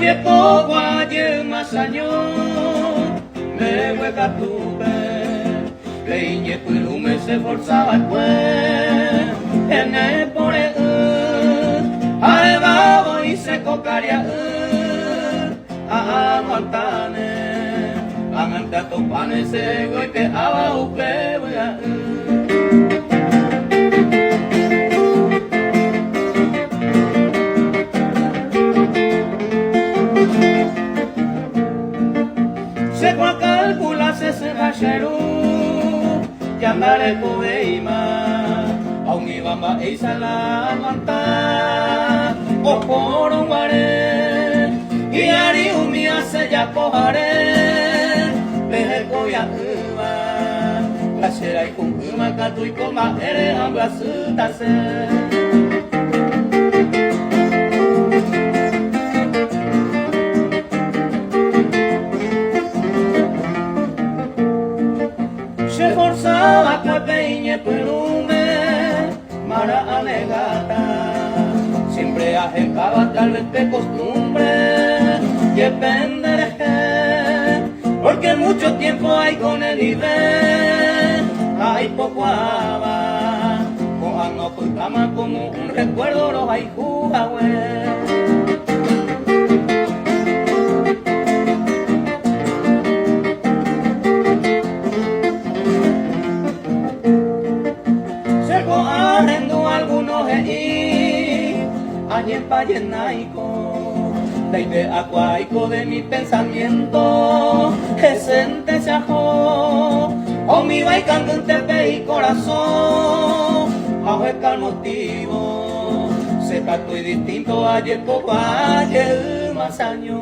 ayer poco, ayer más años, me hueca tuve, leñe me se forzaba el pues, en el pore, al babo y se cocaria, a aguantane, amante a topane se goite a upe, se puede calcular se bacheru yandare poeima aun ibamba eisa la manta o por un guare y ari umia se ya pohare leje koya uma la shera y con uma katu y coma ere ambasuta se se forzaba que peñe perume mara anegata siempre ajecaba tal vez de costumbre y pendeje porque mucho tiempo hay con el ibe hay poco aba cojan no cama como un recuerdo los hay jugawe ayer payenaico, de idea acuaico de mi pensamiento, esente se ajó, o mi baicando un tepe y corazón, bajo el motivo, se trató y distinto ayer poco, ayer más años.